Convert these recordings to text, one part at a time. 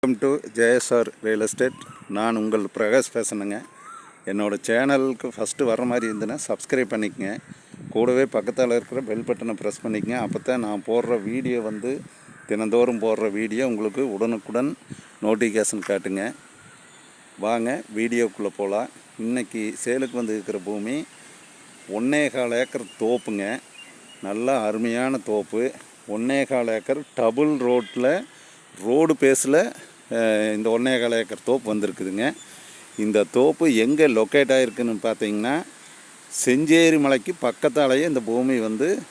Welcome to JSR real estate. நான் உங்கள் பிரகாஷ் பேசுனேங்க. என்னோடய சேனலுக்கு ஃபஸ்ட்டு வர மாதிரி இருந்ததுன்னா சப்ஸ்கிரைப் பண்ணிக்கங்க. கூடவே பக்கத்தில் இருக்கிற பெல் பட்டனை ப்ரெஸ் பண்ணிக்கங்க. அப்போ தான் நான் போடுற வீடியோ தினந்தோறும் போடுற வீடியோ உங்களுக்கு உடனுக்குடன் நோட்டிஃபிகேஷன் காட்டுங்க. வாங்க வீடியோக்குள்ளே போகலாம். இன்றைக்கி சேலுக்கு இருக்கிற பூமி 1.25 ஏக்கர் தோப்புங்க. நல்லா அருமையான தோப்பு. 1.25 ஏக்கர் டபுள் ரோடு பேஸில் இந்த 1.25 ஏக்கர் தோப்பு வந்திருக்குதுங்க. இந்த தோப்பு எங்கே லொக்கேட் ஆகிருக்குன்னு பார்த்தீங்கன்னா, செஞ்சேரி மலைக்கு பக்கத்தாலேயே இந்த பூமி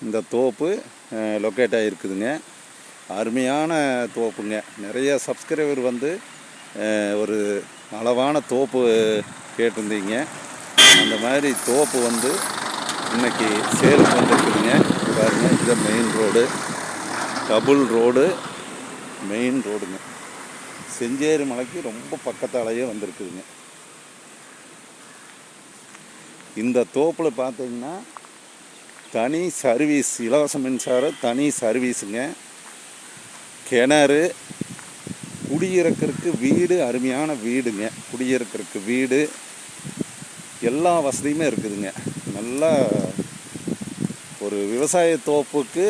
இந்த தோப்பு லொக்கேட் ஆகிருக்குதுங்க. அருமையான தோப்புங்க. நிறைய சப்ஸ்கிரைபர் ஒரு அளவான தோப்பு கேட்டிருந்தீங்க. அந்த மாதிரி தோப்பு இன்றைக்கி சேலுக்கு வந்துருக்குதுங்க. பாருங்கள், இது மெயின் ரோடு, டபுள் மெயின் ரோடுங்க. செஞ்சேரி மலைக்கு ரொம்ப பக்கத்தாலேயே வந்திருக்குதுங்க. இந்த தோப்பில் பார்த்தீங்கன்னா தனி சர்வீஸ், இலவச மின்சாரம் தனி சர்வீஸுங்க. கிணறு, குடியிருக்கிறதுக்கு வீடு, அருமையான வீடுங்க. குடியிருக்கிறதுக்கு வீடு, எல்லா வசதியுமே இருக்குதுங்க. நல்லா ஒரு விவசாய தோப்புக்கு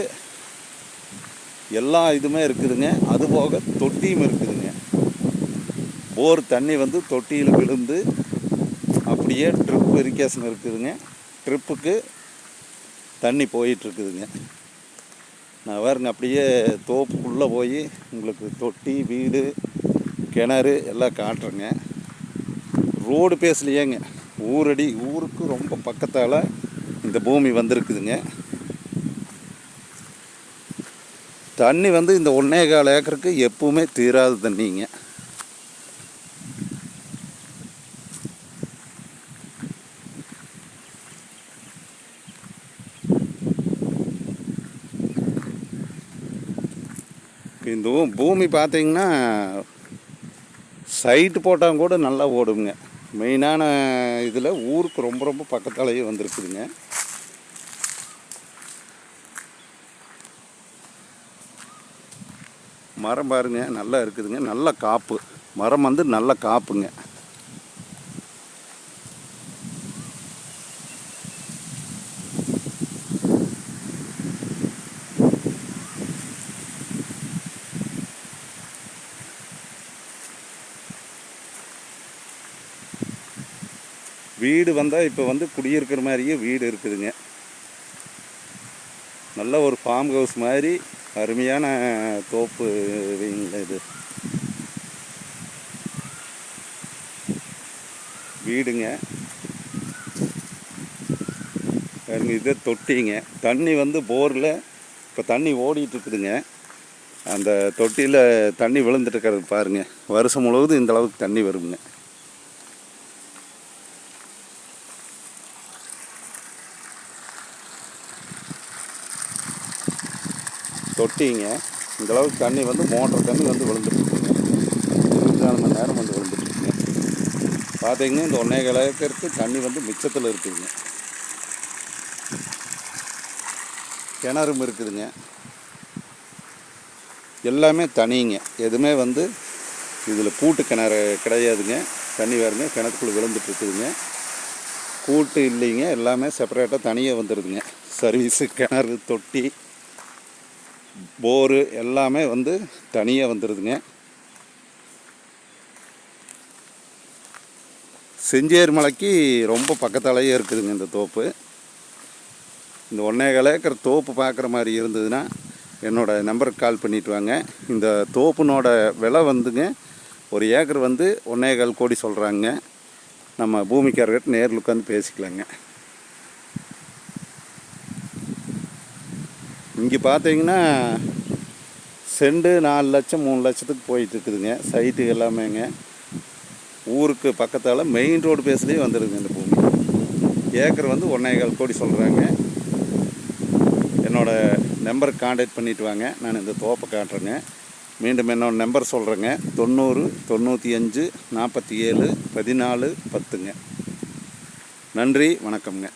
எல்லா இதுவுமே இருக்குதுங்க. அதுபோக தொட்டியும் இருக்குதுங்க. போர் தண்ணி தொட்டியில் விழுந்து அப்படியே ட்ரிப் இரிகேஷன் இருக்குதுங்க. ட்ரிப்புக்கு தண்ணி போயிட்டுருக்குதுங்க. நான் பாருங்க, அப்படியே தோப்புக்குள்ளே போய் உங்களுக்கு தொட்டி, வீடு, கிணறு எல்லாம் காட்டுறேங்க. ரோடு பேசலையேங்க, ஊருக்கு ரொம்ப பக்கத்தால் இந்த பூமி வந்திருக்குதுங்க. தண்ணி இந்த 1.25 ஏக்கருக்கு எப்பவுமே தீராத தண்ணிங்க. இந்த பூமி பார்த்தீங்கன்னா சைட்டு போட்டால் கூட நல்லா ஓடுங்க. மெயினான இதில் ஊருக்கு ரொம்ப ரொம்ப பக்கத்தாலேயே வந்திருக்குதுங்க. மரம் பாருங்க, நல்லா இருக்குதுங்க. நல்ல காப்பு மரம், நல்ல காப்புங்க. வீடு வந்தால் இப்போ குடியிருக்கிற மாதிரியே வீடு இருக்குதுங்க. நல்ல ஒரு ஃபார்ம் ஹவுஸ் மாதிரி அருமையான தோப்பு இது வீடுங்க. பாருங்க, இது தொட்டிங்க. தண்ணி போரில் இப்போ தண்ணி ஓடிட்டுருக்குதுங்க. அந்த தொட்டியில் தண்ணி விழுந்துட்டு இருக்கிறது பாருங்கள். வருஷம் முழுவதும் இந்த அளவுக்கு தண்ணி வருங்க. தொட்டிங்க. இந்தளவுக்கு தண்ணி மோட்டர் தண்ணி விழுந்துட்டுருக்குங்க. 24 மணி நேரம் விழுந்துட்டுருக்குங்க. பார்த்தீங்கன்னா இந்த 1.25 ஏக்கருக்கு தண்ணி மிச்சத்தில் இருக்குதுங்க. கிணறும் இருக்குதுங்க. எல்லாமே தனிங்க. எதுவுமே இதில் கூட்டு கிணறு கிடையாதுங்க. தண்ணி வேறுங்க, கிணத்துக்குள்ளே விழுந்துட்டுருக்குதுங்க. கூட்டு இல்லைங்க, எல்லாமே செப்பரேட்டாக தனியாக வந்துடுதுங்க. சர்வீஸு, கிணறு, தொட்டி, போரு எல்லாமே தனியாக வந்துடுதுங்க. செஞ்சேரி மலைக்கு ரொம்ப பக்கத்தாலேயே இருக்குதுங்க இந்த தோப்பு. இந்த 1.25 ஏக்கர் தோப்பு பார்க்குற மாதிரி இருந்ததுன்னா என்னோடய நம்பருக்கு கால் பண்ணிவிட்டு வாங்க. இந்த தோப்புனோட விலை ஒரு ஏக்கர் 1.25 கோடி சொல்கிறாங்க. நம்ம பூமிக்காரர்கிட்ட நேரில் உட்காந்து பேசிக்கலாங்க. இங்கே பார்த்தீங்கன்னா செண்டு 4 லட்சம் 3 லட்சத்துக்கு போயிட்டுருக்குதுங்க. சைட்டு எல்லாமேங்க. ஊருக்கு பக்கத்தால் மெயின் ரோடு பேஸ்லேயே வந்துடுங்க இந்த பூமி. ஏக்கர் 1.25 கோடி சொல்கிறாங்க. என்னோடய நம்பருக்கு கான்டாக்ட் பண்ணிவிட்டு வாங்க. நான் இந்த தோப்பை காட்டுறேங்க. மீண்டும் என்னோடய நம்பர் சொல்கிறேங்க. 90 95 47 14 10ங்க. நன்றி, வணக்கம்ங்க.